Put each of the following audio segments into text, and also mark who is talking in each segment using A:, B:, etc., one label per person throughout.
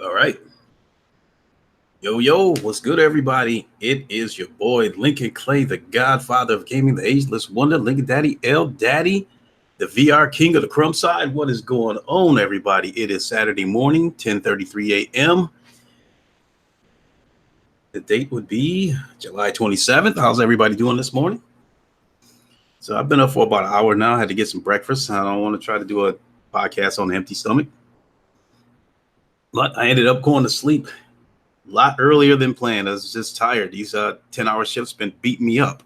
A: All right. Yo, what's good, everybody? It is your boy, Lincoln Clay, the godfather of gaming, the ageless wonder, Lincoln Daddy, L Daddy, the VR king of the crumb side. What is going on, everybody? It is Saturday morning, 10:33 a.m. The date would be July 27th. How's everybody doing this morning? So I've been up for about an hour now. I had to get some breakfast. I don't want to try to do a podcast on an empty stomach. But I ended up going to sleep a lot earlier than planned. I was just tired. These 10-hour shifts been beating me up.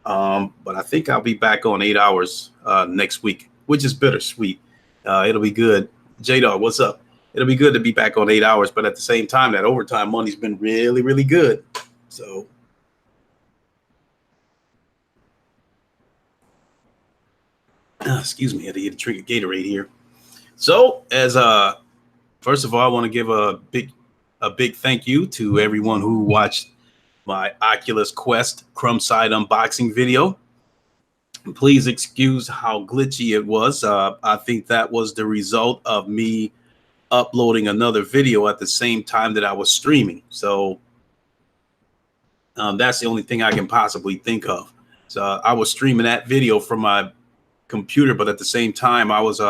A: But I think I'll be back on 8 hours next week, which is bittersweet. It'll be good. J-Dog, what's up? It'll be good to be back on 8 hours, but at the same time, that overtime money's been really, really good. So excuse me, I had to get a drink of Gatorade here. So as first of all, I want to give a big thank you to everyone who watched my Oculus Quest crumb side unboxing video. Please excuse how glitchy it was. I think that was the result of me uploading another video at the same time that I was streaming. So that's the only thing I can possibly think of. So I was streaming that video from my computer, but at the same time, I was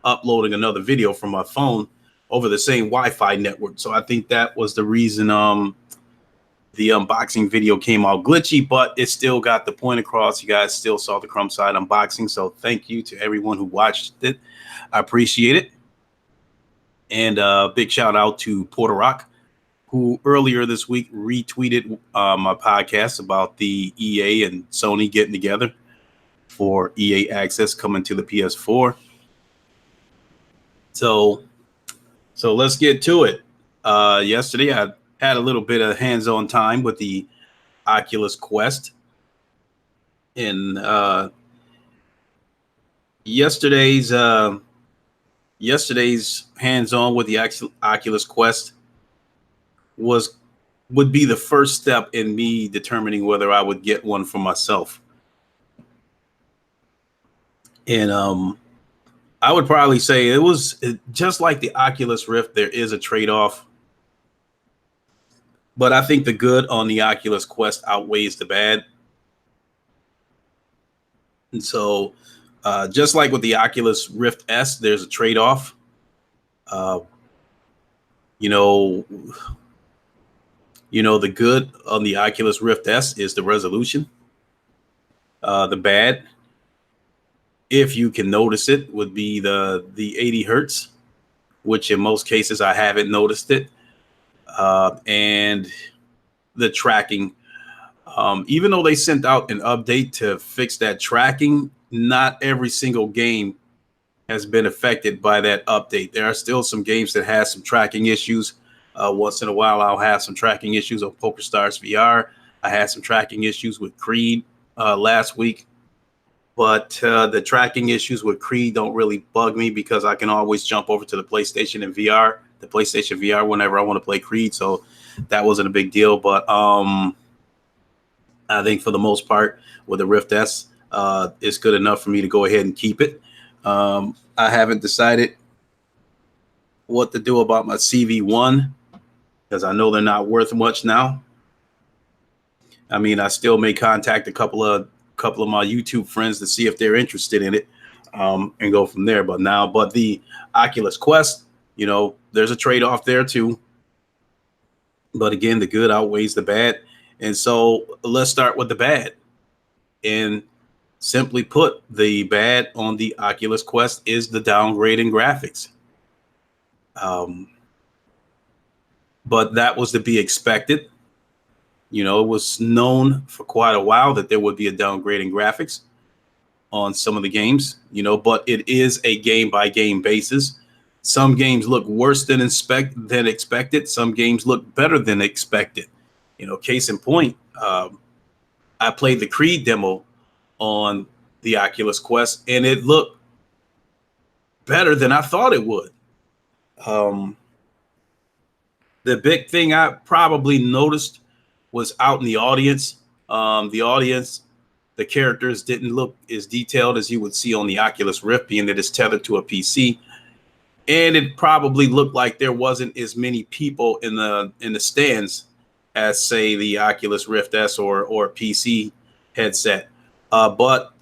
A: uploading another video from my phone over the same Wi-Fi network. So I think that was the reason the unboxing video came out glitchy, but it still got the point across. You guys still saw the crumb side unboxing. So thank you to everyone who watched it. I appreciate it. And big shout out to Porter Rock, who earlier this week retweeted my podcast about the EA and Sony getting together for EA Access coming to the PS4. So let's get to it. Yesterday, I had a little bit of hands-on time with the Oculus Quest. And yesterday's hands-on with the Oculus Quest would be the first step in me determining whether I would get one for myself. And I would probably say it was just like the Oculus Rift. There is a trade-off, but I think the good on the Oculus Quest outweighs the bad. And so just like with the Oculus Rift S, there's a trade-off. You know, the good on the Oculus Rift S is the resolution. The bad, if you can notice it, would be the 80 hertz, which in most cases I haven't noticed it. And the tracking, even though they sent out an update to fix that tracking, not every single game has been affected by that update. There are still some games that have some tracking issues. Once in a while, I'll have some tracking issues on PokerStars VR. I had some tracking issues with Creed last week. But the tracking issues with Creed don't really bug me because I can always jump over to the PlayStation VR whenever I want to play Creed. So that wasn't a big deal. But I think for the most part with the Rift S, it's good enough for me to go ahead and keep it. I haven't decided what to do about my CV1 because I know they're not worth much now. I mean, I still may contact a couple of my YouTube friends to see if they're interested in it and go from there. But the Oculus Quest, there's a trade-off there too. But again, the good outweighs the bad. And so let's start with the bad. And simply put, the bad on the Oculus Quest is the downgrade in graphics. But that was to be expected. It was known for quite a while that there would be a downgrade in graphics on some of the games, but it is a game by game basis. Some games look worse than expected. Some games look better than expected. Case in point, I played the Creed demo on the Oculus Quest and it looked better than I thought it would. The big thing I probably noticed was out in the audience. The characters didn't look as detailed as you would see on the Oculus Rift, being that it's tethered to a PC. and it probably looked like there wasn't as many people in the stands as, say, the Oculus Rift S or PC headset. But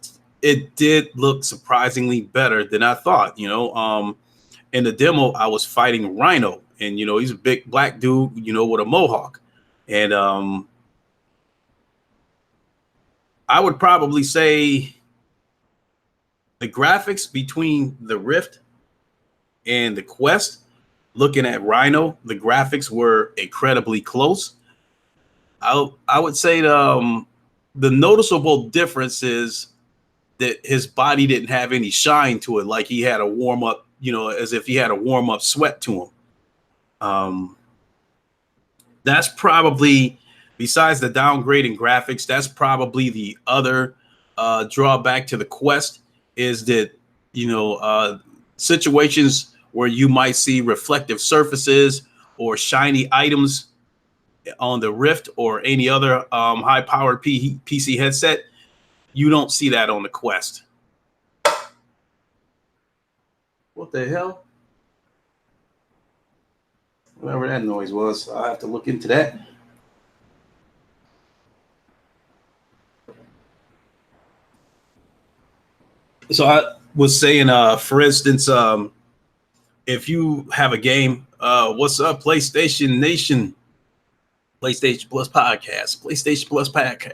A: it did look surprisingly better than I thought. In the demo, I was fighting Rhino, and he's a big black dude, with a mohawk, and I would probably say the graphics between the Rift and the Quest, looking at Rhino, the graphics were incredibly close. I would say the noticeable difference is that his body didn't have any shine to it, like he had a warm up, as if he had a warm up sweat to him. That's probably, besides the downgrading graphics, that's probably the other drawback to the Quest, is that situations where you might see reflective surfaces or shiny items on the Rift or any other high-powered PC headset, you don't see that on the Quest. What the hell? Whatever that noise was, I'll have to look into that. So I was saying, for instance, if you have a game, what's up, PlayStation Nation? PlayStation Plus podcast,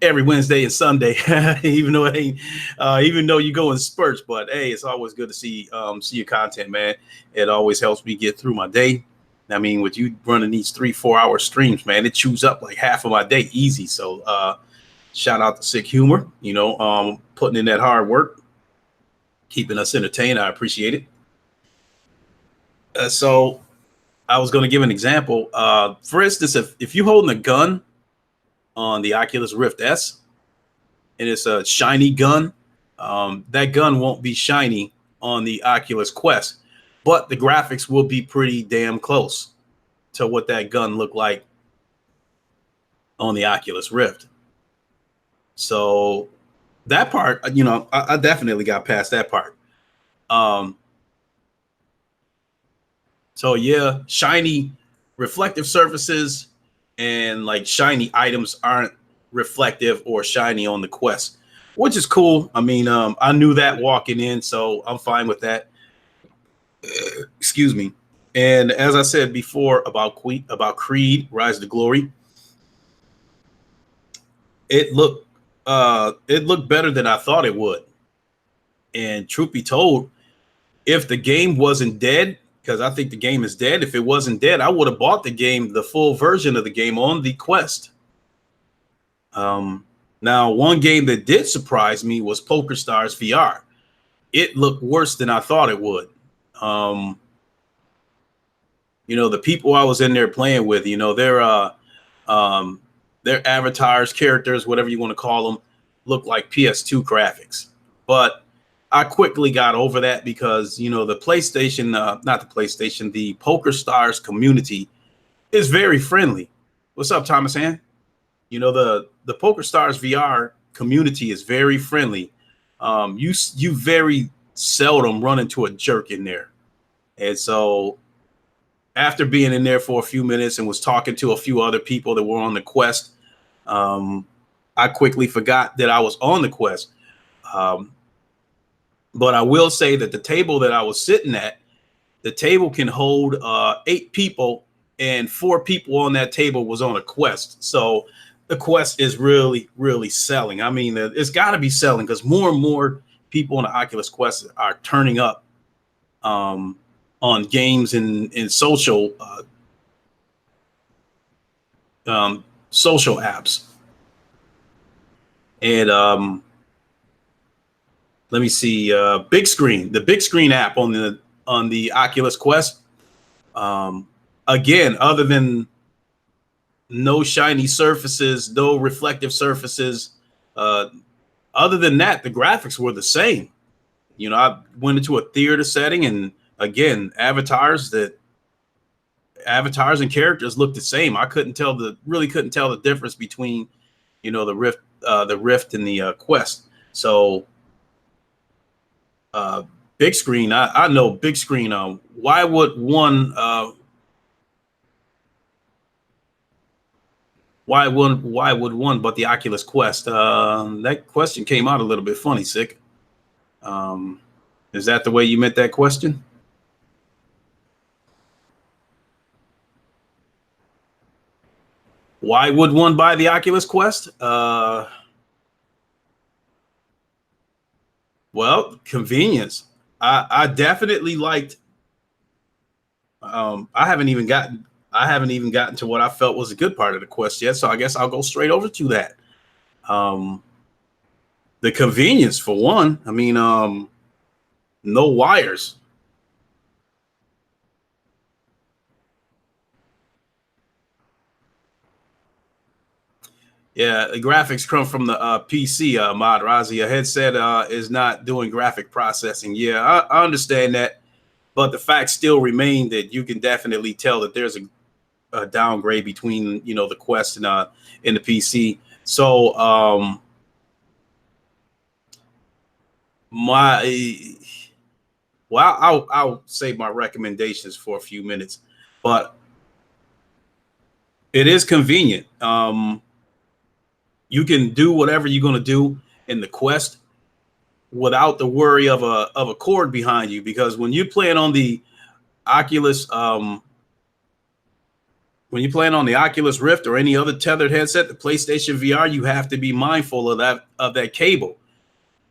A: every Wednesday and Sunday, even though it ain't, even though you go in spurts, but hey, it's always good to see your content, man. It always helps me get through my day. I mean, with you running these 3-4 hour streams, man, it chews up like half of my day easy. So shout out to Sick Humor, putting in that hard work, keeping us entertained. I appreciate it. So I was going to give an example. For instance, if you're holding a gun on the Oculus Rift S and it's a shiny gun, that gun won't be shiny on the Oculus Quest, but the graphics will be pretty damn close to what that gun looked like on the Oculus Rift. So that part, I definitely got past that part. So yeah, shiny reflective surfaces and like shiny items aren't reflective or shiny on the Quest, which is cool. I mean, I knew that walking in, so I'm fine with that. Excuse me. And as I said before about Creed, Rise to Glory, it looked better than I thought it would. And truth be told, if the game wasn't dead, because I think the game is dead. If it wasn't dead, I would have bought the game, the full version of the game on the Quest. Now, one game that did surprise me was PokerStars VR. It looked worse than I thought it would. The people I was in there playing with, their avatars, characters, whatever you want to call them, look like PS2 graphics. But I quickly got over that because, the PlayStation, not the PlayStation, the PokerStars community is very friendly. What's up, Thomas Ann? The PokerStars VR community is very friendly. You very seldom run into a jerk in there. And so after being in there for a few minutes and was talking to a few other people that were on the Quest, I quickly forgot that I was on the Quest. But I will say that the table that I was sitting at, the table can hold 8 people, and 4 people on that table was on a Quest. So the Quest is really, really selling. I mean, it's got to be selling because more and more people on the Oculus Quest are turning up on games and social social apps. And let me see, big screen, the big screen app on the Oculus Quest. Again, other than no shiny surfaces, no reflective surfaces, other than that, the graphics were the same. I went into a theater setting, and again, avatars and characters looked the same. I really couldn't tell the difference between, the Rift and the Quest. So Big screen. I know big screen. Why would one? Why would one? But the Oculus Quest. That question came out a little bit funny, sick. Is that the way you meant that question? Why would one buy the Oculus Quest? Well, convenience. I definitely liked. I haven't even gotten to what I felt was a good part of the quest yet. So I guess I'll go straight over to that. The convenience for one. I mean, no wires. Yeah, the graphics come from the PC mod. Razi, a headset is not doing graphic processing. Yeah, I understand that, but the fact still remain that you can definitely tell that there's a downgrade between the Quest and the PC. So my well, I'll save my recommendations for a few minutes, but it is convenient. You can do whatever you're going to do in the Quest without the worry of a cord behind you, because when you plan on the Oculus Rift or any other tethered headset, the PlayStation VR, you have to be mindful of that cable,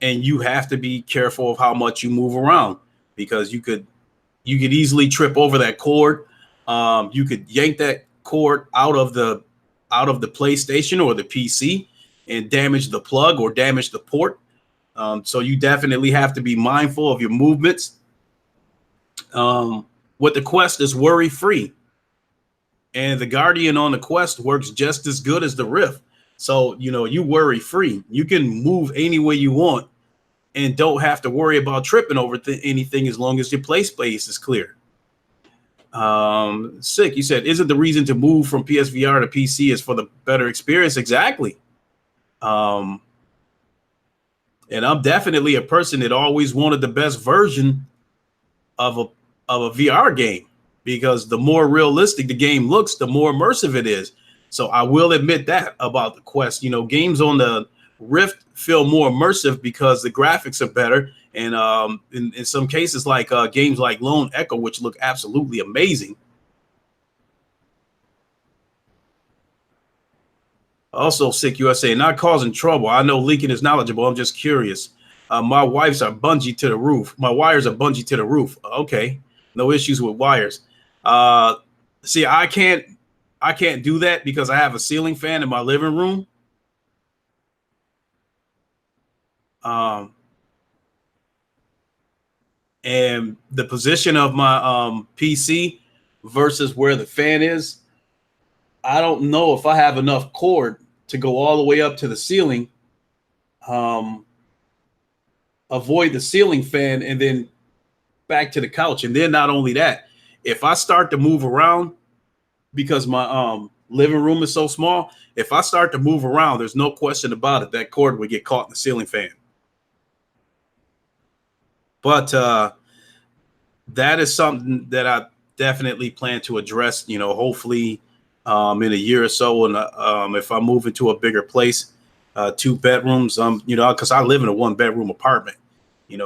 A: and you have to be careful of how much you move around, because you could easily trip over that cord. You could yank that cord out of the PlayStation or the PC and damage the plug or damage the port. So you definitely have to be mindful of your movements. With the Quest is worry free, and the Guardian on the Quest works just as good as the Rift. So you worry free. You can move any way you want and don't have to worry about tripping over anything as long as your play space is clear. Sick, you said, isn't the reason to move from PSVR to PC is for the better experience? Exactly. And I'm definitely a person that always wanted the best version of a VR game, because the more realistic the game looks, the more immersive it is. So I will admit that about the Quest. Games on the Rift feel more immersive because the graphics are better. And in some cases, like games like Lone Echo, which look absolutely amazing. Also, Sick USA, not causing trouble. I know Leaking is knowledgeable. I'm just curious. My wires are bungee to the roof. My wires are bungee to the roof. Okay, no issues with wires. See, I can't do that because I have a ceiling fan in my living room. And the position of my PC versus where the fan is, I don't know if I have enough cord to go all the way up to the ceiling, avoid the ceiling fan, and then back to the couch. And then not only that, if I start to move around, because my living room is so small, if I start to move around, there's no question about it, that cord would get caught in the ceiling fan. But that is something that I definitely plan to address, hopefully in a year or so. And if I move into a bigger place, 2 bedrooms, because I live in a 1-bedroom apartment,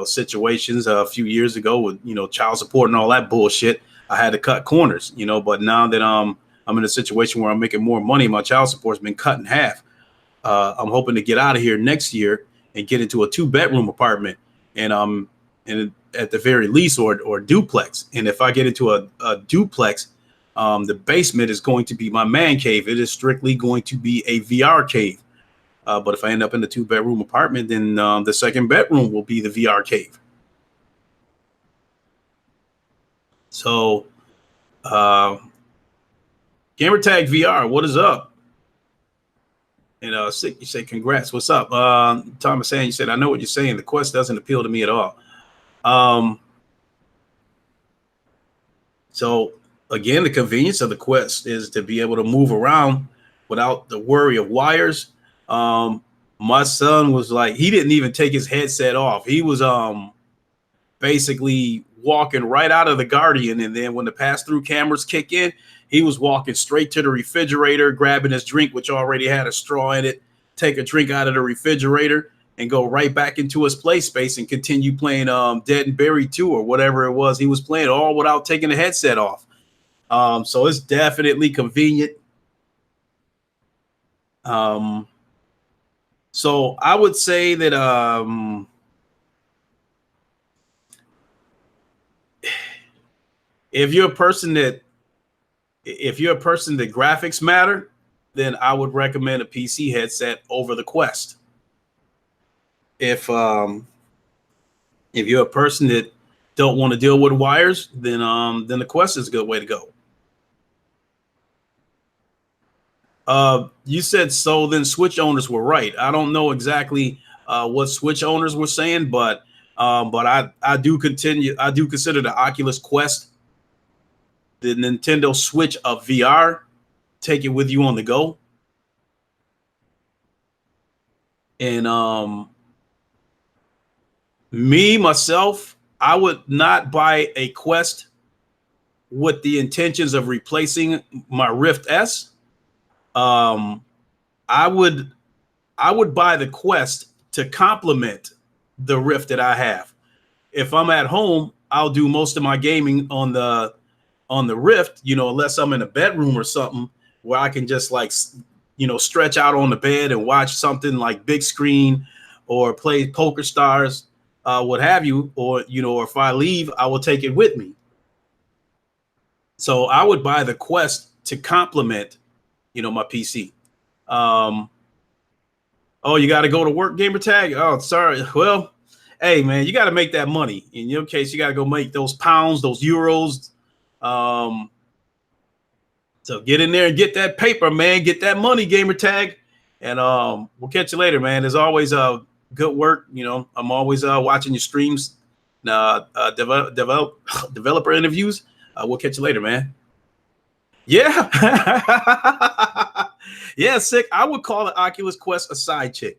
A: situations a few years ago with, child support and all that bullshit, I had to cut corners, but now that I'm in a situation where I'm making more money, my child support's been cut in half. I'm hoping to get out of here next year and get into a 2-bedroom apartment, and at the very least, or duplex. And if I get into a duplex, the basement is going to be my man cave. It is strictly going to be a VR cave. But if I end up in the 2-bedroom apartment, then the second bedroom will be the VR cave. So, Gamertag VR, what is up? And Sick, you say congrats. What's up? Thomas saying, you said, I know what you're saying. The Quest doesn't appeal to me at all. So again, the convenience of the Quest is to be able to move around without the worry of wires. My son was like, he didn't even take his headset off. He was basically walking right out of the Guardian. And then when the pass-through cameras kick in, he was walking straight to the refrigerator, grabbing his drink, which already had a straw in it, take a drink out of the refrigerator, and go right back into his play space and continue playing Dead and Buried 2 or whatever it was he was playing, all without taking the headset off. So it's definitely convenient. So I would say that if you're a person that graphics matter, then I would recommend a PC headset over the Quest. If you're a person that don't want to deal with wires, then the Quest is a good way to go. You said so. Then Switch owners were right. I don't know exactly what Switch owners were saying, but I do consider the Oculus Quest, the Nintendo Switch of VR. Take it with you on the go. And myself, I would not buy a Quest with the intentions of replacing my Rift S. I would buy the Quest to complement the Rift that I have. If I'm at home, I'll do most of my gaming on the Rift, unless I'm in a bedroom or something where I can just stretch out on the bed and watch something like big screen or play Poker Stars, what have you, or if I leave, I will take it with me. So I would buy the Quest to complement my PC. Oh, you got to go to work, gamer tag? Oh, sorry. Well, hey, man, you got to make that money. In your case, you got to go make those pounds, those euros. So get in there and get that paper, man. Get that money, gamer tag. And we'll catch you later, man. There's always good work. I'm always watching your streams, developer interviews. We'll catch you later, man. Yeah. Yeah, sick. I would call the Oculus Quest a side chick.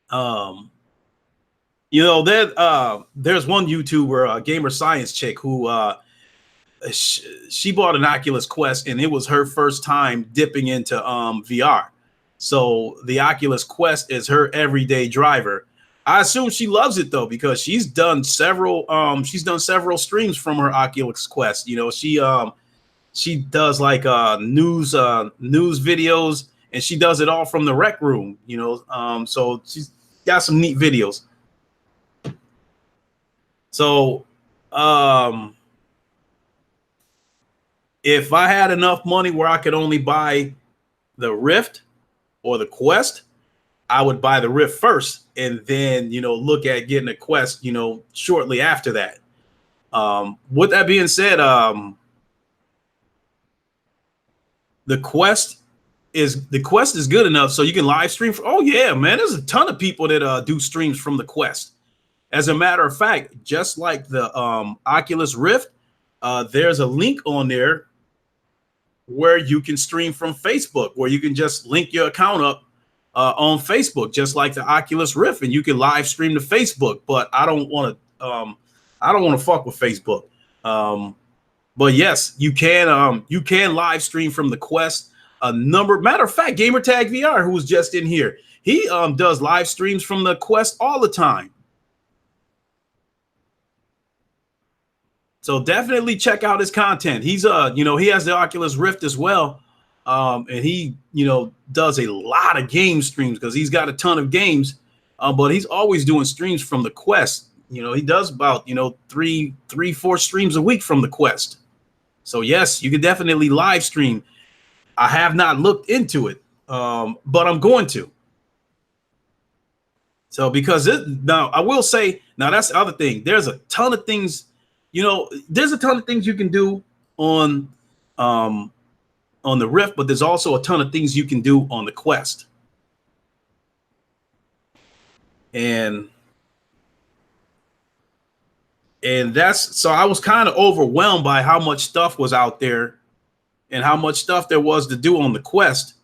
A: There's one YouTuber, gamer science chick, who she bought an Oculus Quest, and it was her first time dipping into VR. So the Oculus Quest is her everyday driver. I assume she loves it though, because she's done several streams from her Oculus Quest. She does like news videos, and she does it all from the rec room. So she's got some neat videos. So if I had enough money where I could only buy the Rift or the Quest, I would buy the Rift first, and then look at getting a Quest shortly after that. With that being said, the Quest is good enough so you can live stream. Oh yeah, man, there's a ton of people that do streams from the Quest. As a matter of fact, just like the Oculus Rift, there's a link on there where you can stream from Facebook, where you can just link your account up on Facebook, just like the Oculus Rift, and you can live stream to Facebook. But I don't want to fuck with Facebook. But yes, you can live stream from the Quest. Matter of fact, Gamertag VR, who was just in here, he does live streams from the Quest all the time. So definitely check out his content. He's he has the Oculus Rift as well. And he, does a lot of game streams because he's got a ton of games. But he's always doing streams from the Quest. He does about, 3-4 streams a week from the Quest. So yes, you can definitely live stream. I have not looked into it, but I'm going to. So because now I will say, now that's the other thing. There's a ton of things. There's a ton of things you can do on the Rift, but there's also a ton of things you can do on the Quest. And that's, so I was kind of overwhelmed by how much stuff was out there and how much stuff there was to do on the Quest,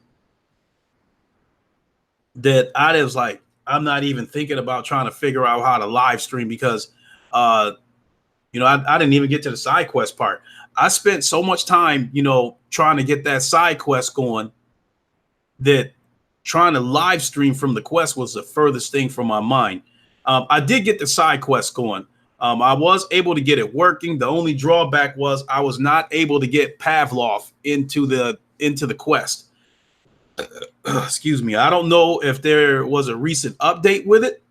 A: that I was like, I'm not even thinking about trying to figure out how to live stream because, I didn't even get to the side quest part. I spent so much time, trying to get that side quest going that trying to live stream from the quest was the furthest thing from my mind. I did get the side quest going. I was able to get it working. The only drawback was I was not able to get Pavlov into the quest. Excuse me. I don't know if there was a recent update with it,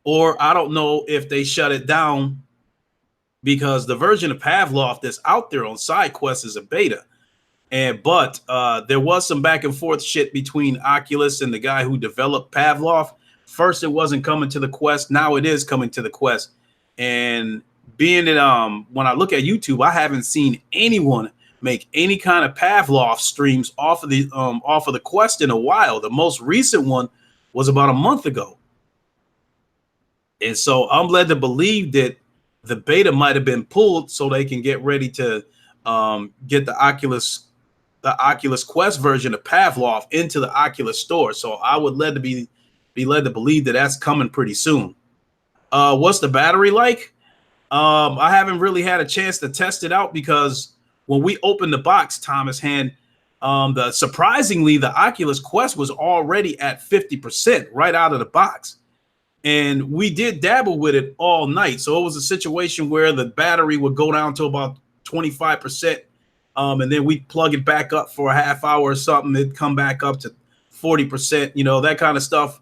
A: or I don't know if they shut it down because the version of Pavlov that's out there on SideQuest is a beta. But there was some back and forth shit between Oculus and the guy who developed Pavlov. First, it wasn't coming to the Quest. Now it is coming to the Quest. And being that when I look at YouTube, I haven't seen anyone make any kind of Pavlov streams off of the Quest in a while. The most recent one was about a month ago. And so I'm led to believe that the beta might have been pulled so they can get ready to get the Oculus Quest version of Pavlov into the Oculus store. So I would be led to believe that that's coming pretty soon. What's the battery like? I haven't really had a chance to test it out because when we opened the box, Thomas Hand, surprisingly, the Oculus Quest was already at 50% right out of the box. And we did dabble with it all night. So it was a situation where the battery would go down to about 25%. And then we'd plug it back up for a half hour or something. It'd come back up to 40%, that kind of stuff.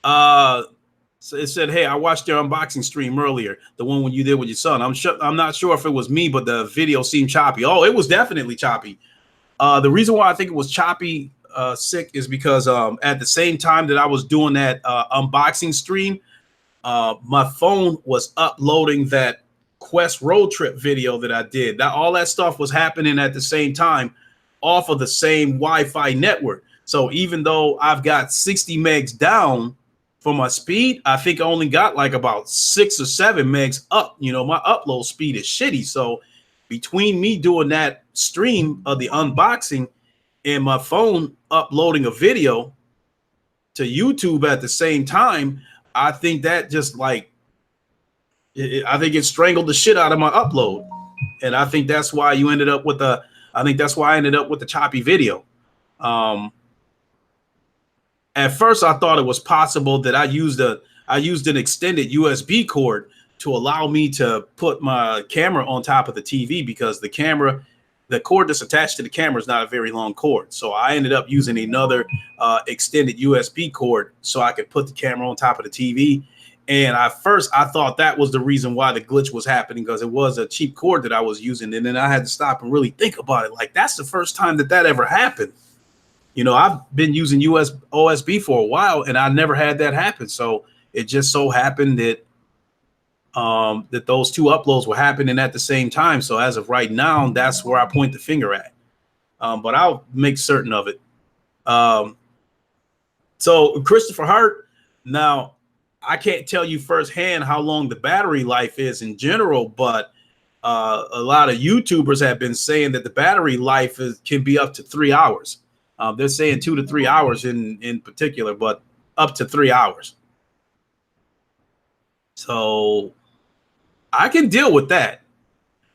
A: So it said, hey, I watched your unboxing stream earlier, the one when you did with your son. I'm not sure if it was me, but the video seemed choppy. Oh, it was definitely choppy. The reason why I think it was choppy, sick, is because at the same time that I was doing that unboxing stream, my phone was uploading that Quest road trip video that I did. All that stuff was happening at the same time off of the same Wi-Fi network. So even though I've got 60 megs down for my speed, I think I only got like about 6 or 7 megs up. My upload speed is shitty. So between me doing that stream of the unboxing and my phone uploading a video to YouTube at the same time, I think that just I think it strangled the shit out of my upload. And I think that's why I ended up with the choppy video. At first, I thought it was possible that I used an extended USB cord to allow me to put my camera on top of the TV because the cord that's attached to the camera is not a very long cord. So I ended up using another extended USB cord so I could put the camera on top of the TV. And at first, I thought that was the reason why the glitch was happening, because it was a cheap cord that I was using. And then I had to stop and really think about it. Like, that's the first time that ever happened. I've been using OSB for a while, and I never had that happen. So it just so happened that that those two uploads were happening at the same time. So as of right now, that's where I point the finger at. But I'll make certain of it. So Christopher Hart, now I can't tell you firsthand how long the battery life is in general, but a lot of YouTubers have been saying that the battery life can be up to 3 hours. They're saying 2 to 3 hours in particular, but up to 3 hours. So I can deal with that.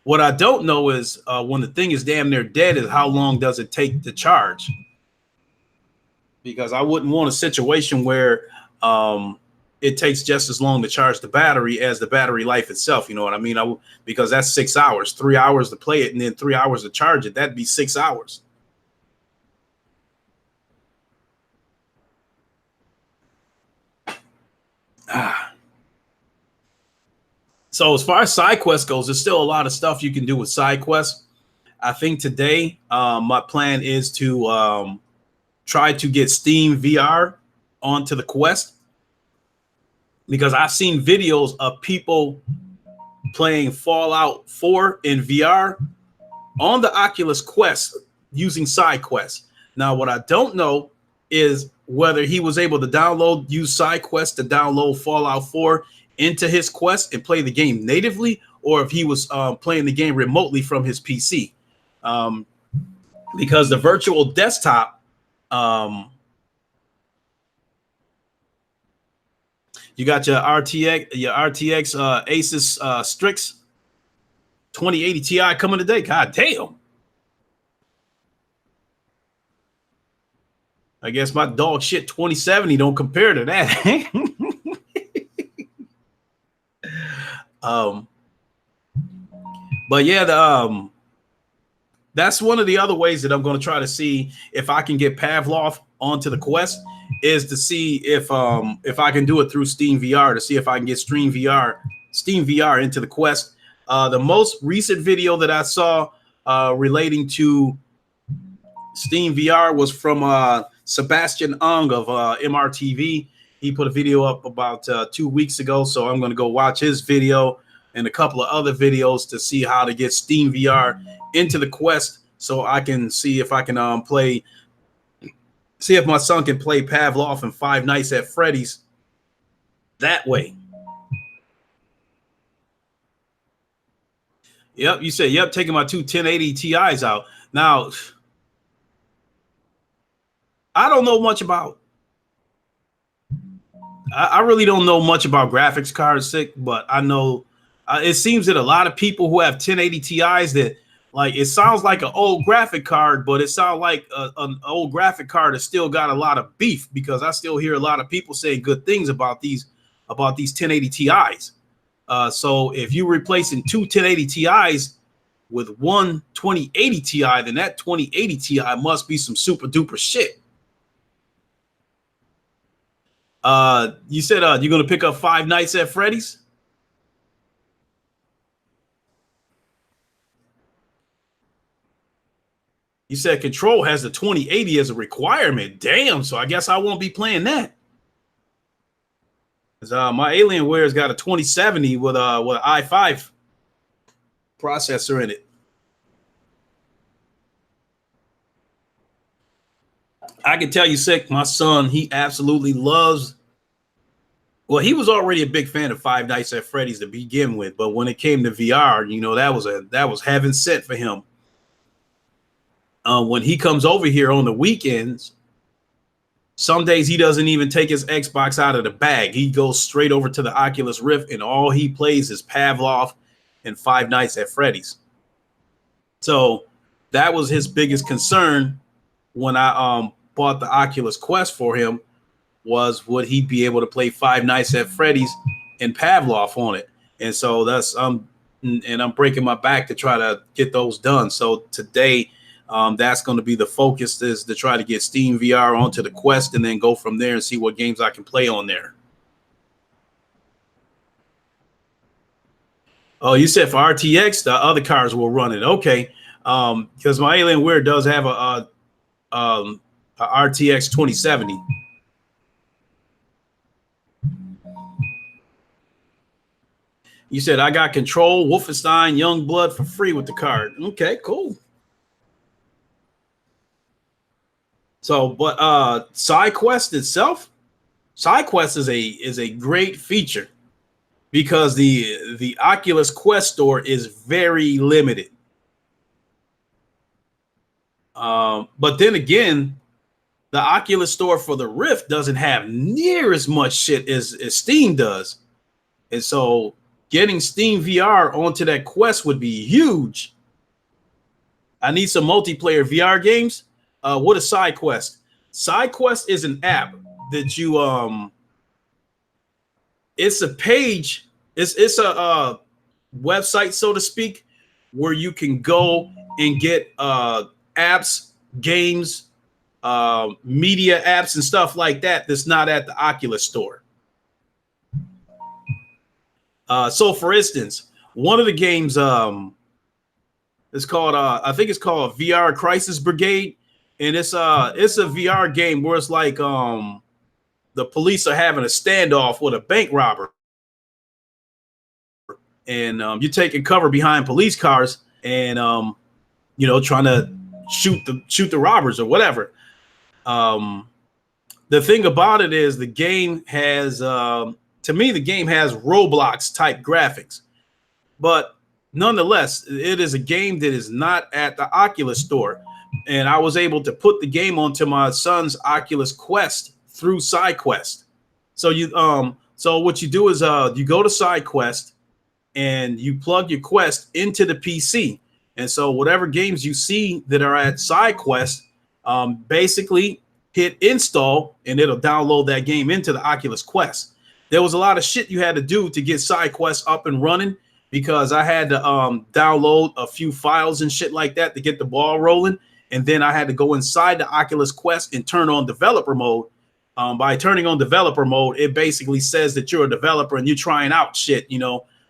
A: What I don't know is when the thing is damn near dead is how long does it take to charge? Because I wouldn't want a situation where it takes just as long to charge the battery as the battery life itself. You know what I mean? Because that's 6 hours, 3 hours to play it, and then 3 hours to charge it. That'd be 6 hours. So as far as SideQuest goes, there's still a lot of stuff you can do with SideQuest. I think today my plan is to try to get Steam VR onto the Quest, because I've seen videos of people playing Fallout 4 in VR on the Oculus Quest using SideQuest. Now, what I don't know is whether he was able to use SideQuest to download Fallout 4 into his Quest and play the game natively, or if he was playing the game remotely from his PC. Because the virtual desktop Um, you got your RTX Asus Strix 2080 Ti coming today. God damn. I guess my dog shit 2070 don't compare to that. um, but yeah, that's one of the other ways that I'm going to try to see if I can get Pavlov onto the Quest, is to see if I can do it through Steam VR, to see if I can get Steam VR into the Quest. The most recent video that I saw relating to Steam VR was from Sebastian Ung of MRTV. He put a video up about 2 weeks ago, so I'm going to go watch his video and a couple of other videos to see how to get Steam VR into the Quest, so I can see if I can see if my son can play Pavlov and Five Nights at Freddy's that way. Yep, you said, yep, taking my two 1080 Ti's out. Now, I don't know much about, I really don't know much about graphics cards, sick, but I know it seems that a lot of people who have 1080 Ti's, that like, it sounds like an old graphic card, but it sounds like an old graphic card has still got a lot of beef, because I still hear a lot of people saying good things about these 1080 Ti's. So if you're replacing two 1080 Ti's with one 2080 Ti, then that 2080 Ti must be some super duper shit. You said you're gonna pick up Five Nights at Freddy's? You said Control has the 2080 as a requirement. Damn, so I guess I won't be playing that. Because my Alienware's got a 2070 with an i5 processor in it. I can tell you, sick, my son, he absolutely loves. Well, he was already a big fan of Five Nights at Freddy's to begin with, but when it came to VR, you know, that was heaven sent for him. When he comes over here on the weekends, some days he doesn't even take his Xbox out of the bag. He goes straight over to the Oculus Rift, and all he plays is Pavlov and Five Nights at Freddy's. So that was his biggest concern when I bought the Oculus Quest for him, was would he be able to play Five Nights at Freddy's and Pavlov on it? And so that's and I'm breaking my back to try to get those done. So today, that's going to be the focus, is to try to get Steam VR onto the Quest, and then go from there and see what games I can play on there. Oh, you said for RTX, the other cards will run it. Okay. Because my Alienware does have a RTX 2070. You said I got Control, Wolfenstein, Youngblood for free with the card. Okay, cool. So, but SideQuest itself, SideQuest is a great feature, because the Oculus Quest store is very limited. But then again, the Oculus store for the Rift doesn't have near as much shit as Steam does. And so getting Steam VR onto that Quest would be huge. I need some multiplayer VR games. What is SideQuest? SideQuest is an app that you it's a page, it's a website, so to speak, where you can go and get apps, games, media apps and stuff like that that's not at the Oculus store. So for instance, one of the games it's called I think it's called VR Crisis Brigade, and it's a VR game where it's like the police are having a standoff with a bank robber, and you're taking cover behind police cars, and you know, trying to shoot the robbers or whatever. The thing about it is the game has to me, the game has Roblox type graphics, but nonetheless, it is a game that is not at the Oculus store. and I was able to put the game onto my son's Oculus Quest through SideQuest. So what you do is you go to SideQuest and you plug your Quest into the PC. And so whatever games you see that are at SideQuest, basically hit install and it'll download that game into the Oculus Quest. There was a lot of shit you had to do to get SideQuest up and running because I had to download a few files and shit like that to get the ball rolling. And then I had to go inside the Oculus Quest and turn on developer mode. By turning on developer mode, it basically says that you're a developer and you're trying out shit,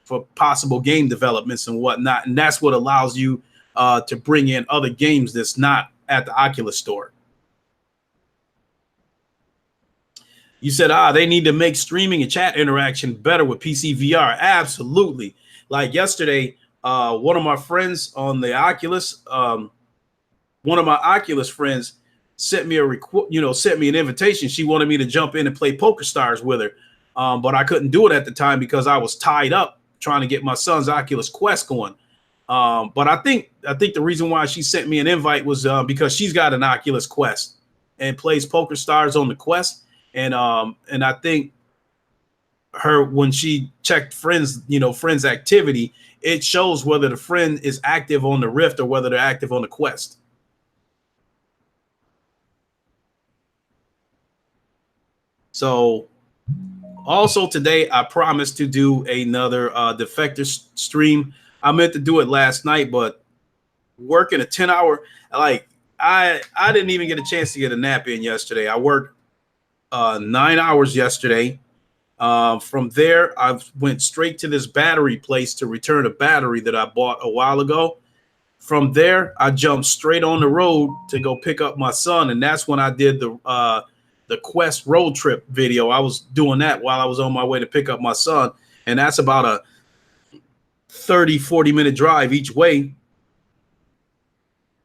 A: for possible game developments and whatnot. And that's what allows you to bring in other games that's not at the Oculus store. You said, they need to make streaming and chat interaction better with PC VR. Absolutely. Like yesterday, one of my friends on the Oculus, one of my Oculus friends sent me an invitation. She wanted me to jump in and play Poker Stars with her. But I couldn't do it at the time because I was tied up trying to get my son's Oculus Quest going. But I think the reason why she sent me an invite was because she's got an Oculus Quest and plays Poker Stars on the Quest. And I think when she checked friends activity, it shows whether the friend is active on the Rift or whether they're active on the Quest. So also today, I promised to do another Defector stream. I meant to do it last night, but working a 10-hour, like I didn't even get a chance to get a nap in yesterday. I worked 9 hours yesterday. From there, I went straight to this battery place to return a battery that I bought a while ago. From there, I jumped straight on the road to go pick up my son, and that's when I did the Quest road trip video. I was doing that while I was on my way to pick up my son. And that's about a 30-40 minute drive each way.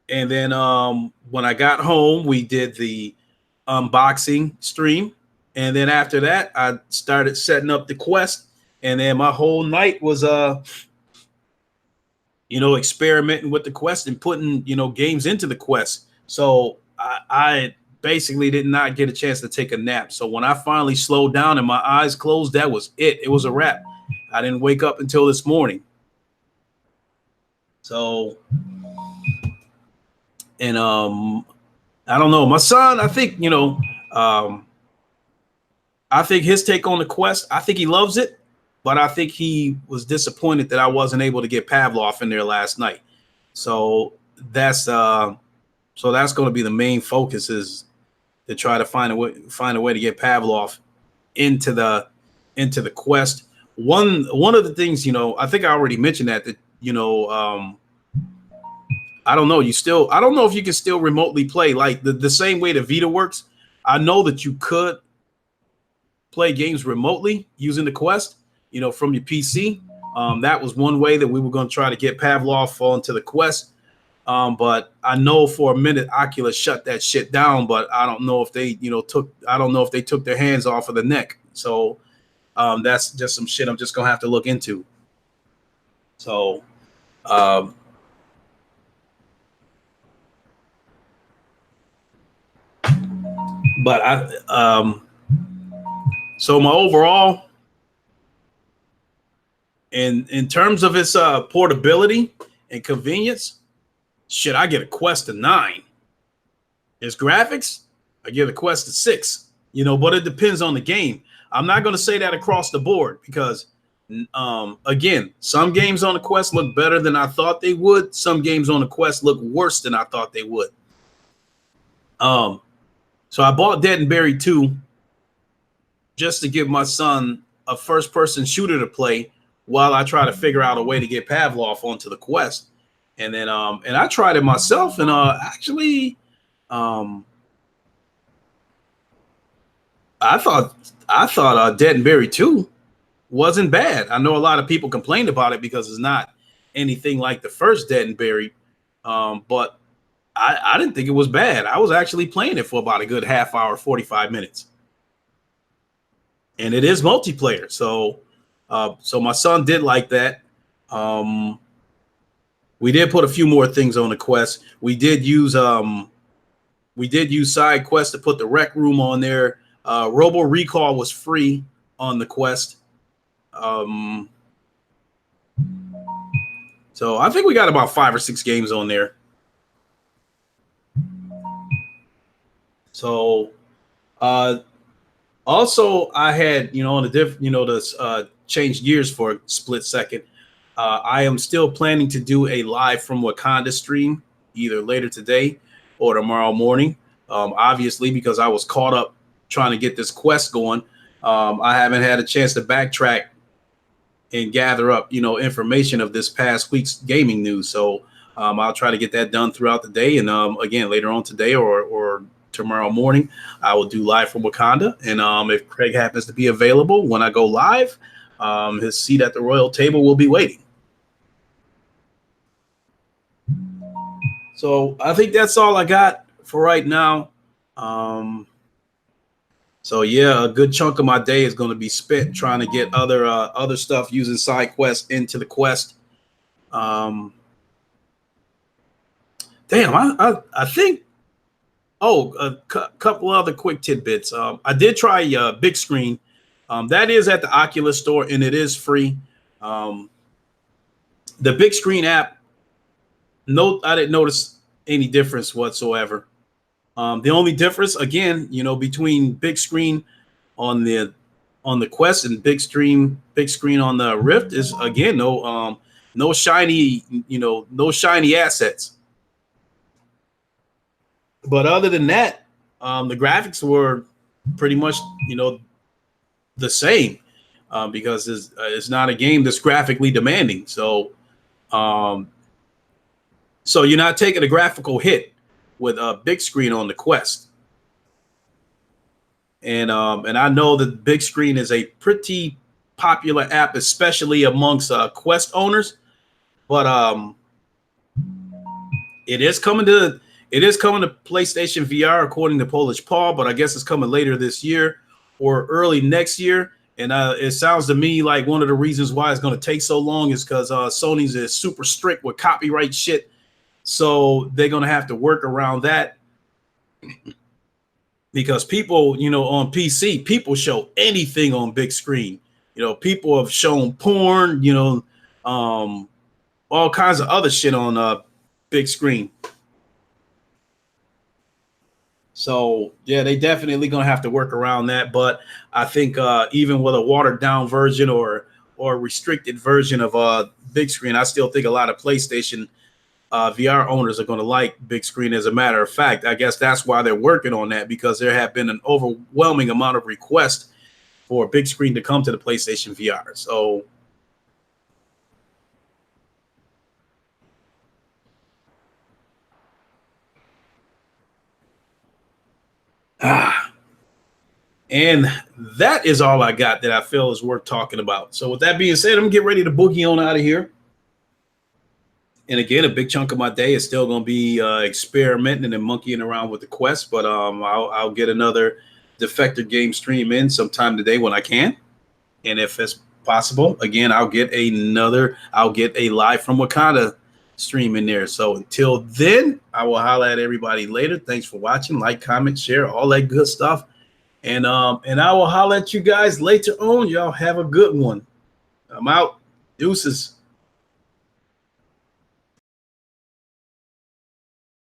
A: And then when I got home, we did the unboxing stream. And then after that, I started setting up the Quest. And then my whole night was, experimenting with the Quest and putting, games into the Quest. So I basically did not get a chance to take a nap. So when I finally slowed down and my eyes closed, that was it. It was a wrap. I didn't wake up until this morning. So, and I don't know. My son, I think, I think his take on the Quest, I think he loves it, but I think he was disappointed that I wasn't able to get Pavlov in there last night. So that's going to be the main focus, is to try to find a way to get Pavlov into the Quest. One of the things, I think I already mentioned that I don't know. I don't know if you can still remotely play like the same way the Vita works. I know that you could play games remotely using the Quest, from your PC. That was one way that we were going to try to get Pavlov onto the Quest. But I know for a minute Oculus shut that shit down, but I don't know if they, took their hands off of the neck. So that's just some shit I'm just gonna have to look into. So so my overall, in terms of its portability and convenience, shit, I get a Quest to 9. Its graphics, I get a Quest to 6. But it depends on the game. I'm not going to say that across the board because, again, some games on the Quest look better than I thought they would. Some games on the Quest look worse than I thought they would. So I bought Dead and Buried 2 just to give my son a first-person shooter to play while I try to figure out a way to get Pavlov onto the Quest. And then and I tried it myself, and actually I thought Dead and Buried 2 wasn't bad. I know a lot of people complained about it because it's not anything like the first Dead and Buried, but I didn't think it was bad. I was actually playing it for about a good half hour, 45 minutes. And it is multiplayer. So my son did like that. we did put a few more things on the Quest. We did use side quests to put the rec room on there. Robo Recall was free on the Quest. So I think we got about 5 or 6 games on there. So also I had, on the change gears for a split second. I am still planning to do a live from Wakanda stream either later today or tomorrow morning. Obviously, because I was caught up trying to get this quest going, I haven't had a chance to backtrack and gather up, information of this past week's gaming news. So I'll try to get that done throughout the day. And again, later on today or tomorrow morning, I will do live from Wakanda. And if Craig happens to be available when I go live, his seat at the royal table will be waiting. So I think that's all I got for right now. So yeah, a good chunk of my day is going to be spent trying to get other stuff using side quests into the quest. Damn, I think. Oh, a couple other quick tidbits. I did try big screen. That is at the Oculus store and it is free. The big screen app. I didn't notice any difference whatsoever. The only difference, again, between big screen on the Quest and big screen on the Rift is again no shiny assets. But other than that, the graphics were pretty much the same because it's not a game that's graphically demanding. So you're not taking a graphical hit with a big screen on the Quest. And I know that big screen is a pretty popular app, especially amongst Quest owners. But it is coming to PlayStation VR, according to Polish Paul. But I guess it's coming later this year or early next year. And it sounds to me like one of the reasons why it's going to take so long is because Sony's is super strict with copyright shit. So they're going to have to work around that because people, on PC, people show anything on big screen. People have shown porn, all kinds of other shit on big screen. So, yeah, they definitely going to have to work around that. But I think even with a watered down version or restricted version of big screen, I still think a lot of PlayStation VR owners are going to like big screen. As a matter of fact, I guess that's why they're working on that, because there have been an overwhelming amount of requests for big screen to come to the PlayStation VR. So and that is all I got that I feel is worth talking about. So with that being said, I'm gonna get ready to boogie on out of here. And again, a big chunk of my day is still going to be experimenting and monkeying around with the Quest. But I'll get another Defector game stream in sometime today when I can. And if it's possible, again, I'll get a live from Wakanda stream in there. So until then, I will holler at everybody later. Thanks for watching. Like, comment, share, all that good stuff. And I will holler at you guys later on. Y'all have a good one. I'm out. Deuces.